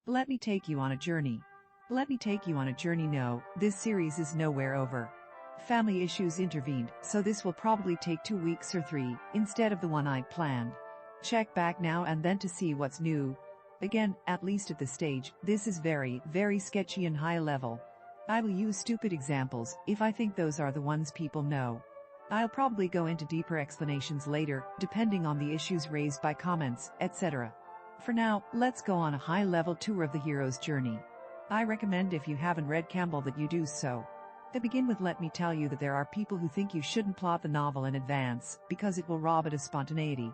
Let me take you on a journey. Let me take you on a journey. No, this series is nowhere over. Family issues intervened, so this will probably take 2 weeks or 3, instead of the one I'd planned. Check back now and then to see what's new. Again, at least at this stage, this is very, very sketchy and high level. I will use stupid examples, if I think those are the ones people know. I'll probably go into deeper explanations later, depending on the issues raised by comments, etc. For now, let's go on a high-level tour of the hero's journey. I recommend if you haven't read Campbell that you do so. To begin with, let me tell you that there are people who think you shouldn't plot the novel in advance, because it will rob it of spontaneity.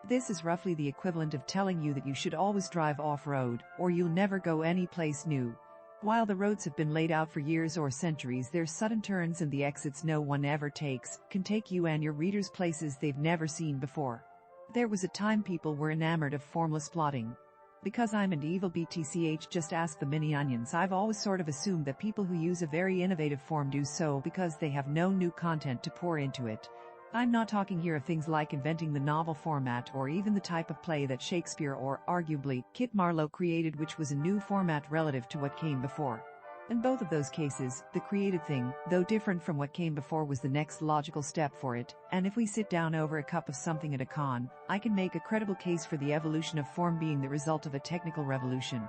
This is roughly the equivalent of telling you that you should always drive off-road, or you'll never go any place new. While the roads have been laid out for years or centuries, their sudden turns and the exits no one ever takes can take you and your readers places they've never seen before. There was a time people were enamored of formless plotting. Because I'm an evil BTCH, just ask the mini onions. I've always sort of assumed that people who use a very innovative form do so because they have no new content to pour into it. I'm not talking here of things like inventing the novel format or even the type of play that Shakespeare or, arguably, Kit Marlowe created, which was a new format relative to what came before. In both of those cases, the created thing, though different from what came before, was the next logical step for it, and if we sit down over a cup of something at a con, I can make a credible case for the evolution of form being the result of a technical revolution.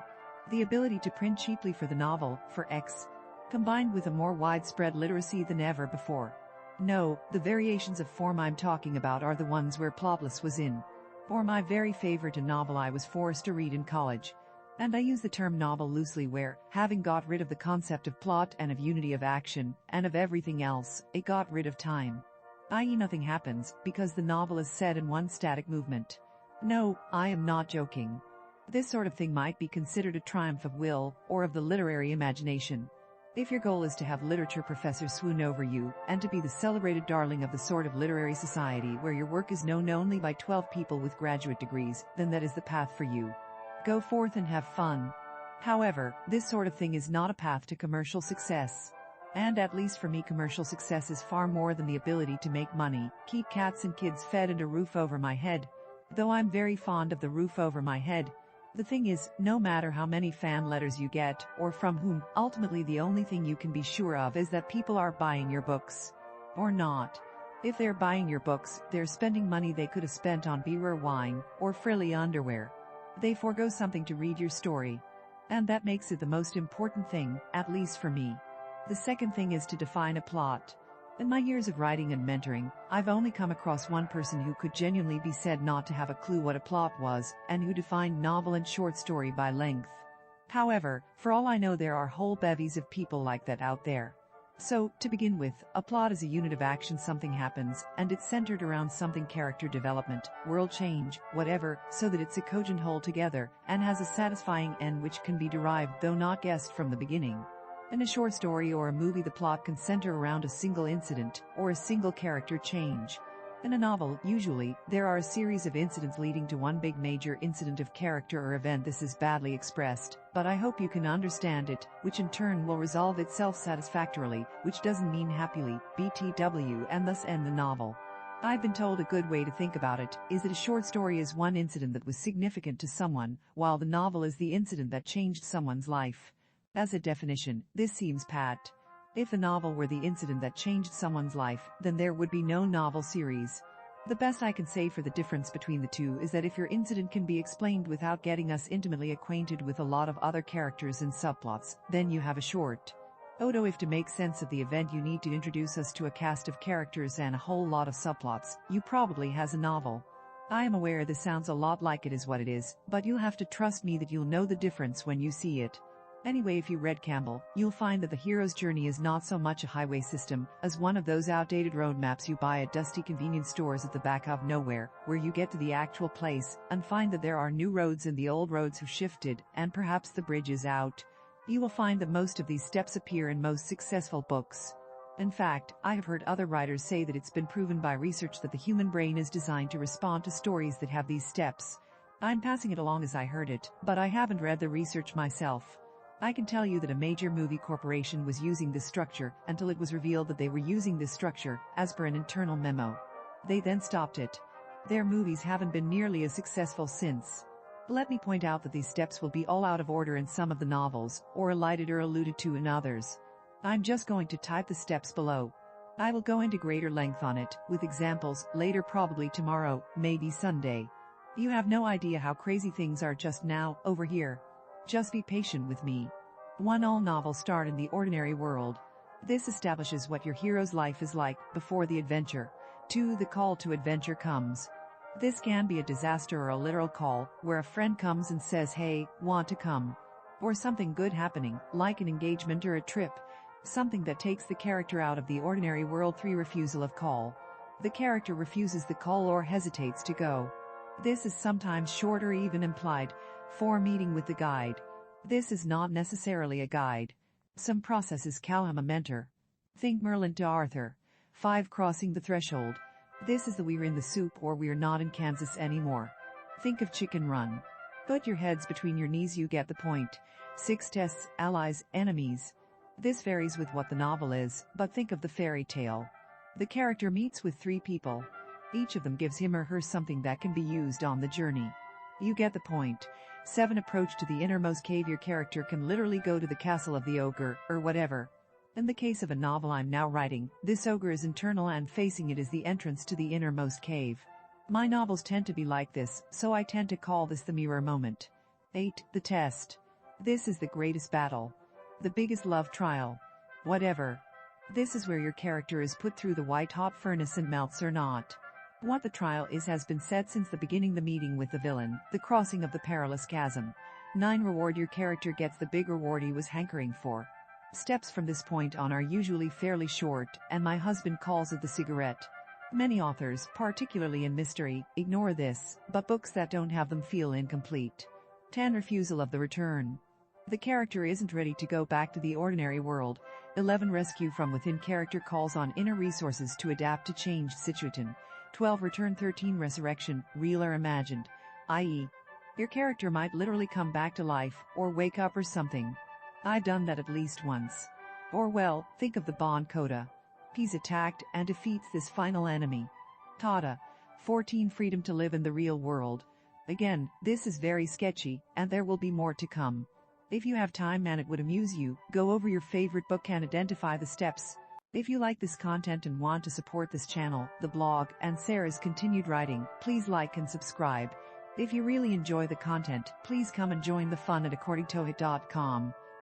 The ability to print cheaply for the novel, for X, combined with a more widespread literacy than ever before. No, the variations of form I'm talking about are the ones where plotless was in. For my very favorite, a novel I was forced to read in college. And I use the term novel loosely, where, having got rid of the concept of plot and of unity of action, and of everything else, it got rid of time. I.e., nothing happens, because the novel is set in one static movement. No, I am not joking. This sort of thing might be considered a triumph of will, or of the literary imagination. If your goal is to have literature professors swoon over you, and to be the celebrated darling of the sort of literary society where your work is known only by 12 people with graduate degrees, then that is the path for you. Go forth and have fun. However, this sort of thing is not a path to commercial success. And at least for me, commercial success is far more than the ability to make money, keep cats and kids fed, and a roof over my head. Though I'm very fond of the roof over my head. The thing is, no matter how many fan letters you get, or from whom, ultimately the only thing you can be sure of is that people are buying your books. Or not. If they're buying your books, they're spending money they could have spent on beer, wine, or frilly underwear. They forego something to read your story. And that makes it the most important thing, at least for me. The second thing is to define a plot. In my years of writing and mentoring, I've only come across one person who could genuinely be said not to have a clue what a plot was, and who defined novel and short story by length. However, for all I know, there are whole bevies of people like that out there. So, to begin with, a plot is a unit of action. Something happens, and it's centered around something: character development, world change, whatever, so that it's a cogent whole together, and has a satisfying end which can be derived, though not guessed, from the beginning. In a short story or a movie, the plot can center around a single incident, or a single character change. In a novel, usually, there are a series of incidents leading to one big major incident of character or event. This is badly expressed, but I hope you can understand it, which in turn will resolve itself satisfactorily, which doesn't mean happily, BTW, and thus end the novel. I've been told a good way to think about it is that a short story is one incident that was significant to someone, while the novel is the incident that changed someone's life. As a definition, this seems pat. If the novel were the incident that changed someone's life, then there would be no novel series. The best I can say for the difference between the two is that if your incident can be explained without getting us intimately acquainted with a lot of other characters and subplots, then you have a short. Although if to make sense of the event you need to introduce us to a cast of characters and a whole lot of subplots, you probably has a novel. I am aware this sounds a lot like it is what it is, but you'll have to trust me that you'll know the difference when you see it. Anyway, if you read Campbell, you'll find that the hero's journey is not so much a highway system as one of those outdated road maps you buy at dusty convenience stores at the back of nowhere, where you get to the actual place and find that there are new roads and the old roads have shifted, and perhaps the bridge is out. You will find that most of these steps appear in most successful books. In fact, I have heard other writers say that it's been proven by research that the human brain is designed to respond to stories that have these steps. I'm passing it along as I heard it, but I haven't read the research myself. I can tell you that a major movie corporation was using this structure until it was revealed that they were using this structure, as per an internal memo. They then stopped it. Their movies haven't been nearly as successful since. Let me point out that these steps will be all out of order in some of the novels, or elided or alluded to in others. I'm just going to type the steps below. I will go into greater length on it, with examples, later, probably tomorrow, maybe Sunday. You have no idea how crazy things are just now, over here. Just be patient with me. 1. All novels start in the ordinary world. This establishes what your hero's life is like before the adventure. 2. The call to adventure comes. This can be a disaster or a literal call, where a friend comes and says, "Hey, want to come?" Or something good happening, like an engagement or a trip. Something that takes the character out of the ordinary world. 3. Refusal of call. The character refuses the call or hesitates to go. This is sometimes short or even implied. 4. Meeting with the guide. This is not necessarily a guide. Some processes call him a mentor. Think Merlin to Arthur. 5. Crossing the threshold. This is the "we're in the soup" or "we're not in Kansas anymore." Think of Chicken Run. Put your heads between your knees, you get the point. 6. Tests, allies, enemies. This varies with what the novel is, but think of the fairy tale. The character meets with 3 people. Each of them gives him or her something that can be used on the journey. You get the point. 7. Approach to the innermost cave. Your character can literally go to the castle of the ogre, or whatever. In the case of a novel I'm now writing, this ogre is internal and facing it is the entrance to the innermost cave. My novels tend to be like this, so I tend to call this the mirror moment. 8. The test. This is the greatest battle. The biggest love trial. Whatever. This is where your character is put through the white-hot furnace and melts or not. What the trial is has been said since the beginning: the meeting with the villain, the crossing of the perilous chasm. 9. Reward. Your character gets the big reward he was hankering for. Steps from this point on are usually fairly short, and my husband calls it the cigarette. Many authors, particularly in mystery, ignore this, but books that don't have them feel incomplete. 10. Refusal of the return. The character isn't ready to go back to the ordinary world. 11. Rescue from within. Character calls on inner resources to adapt to changed situation. 12. Return. 13. Resurrection, real or imagined, i.e., your character might literally come back to life, or wake up or something. I've done that at least once. Or well, think of the Bond coda. He's attacked and defeats this final enemy. Tada. 14. Freedom to live in the real world. Again, this is very sketchy, and there will be more to come. If you have time and it would amuse you, go over your favorite book and identify the steps. If you like this content and want to support this channel, the blog, and Sarah's continued writing, please like and subscribe. If you really enjoy the content, please come and join the fun at accordingtohoot.com.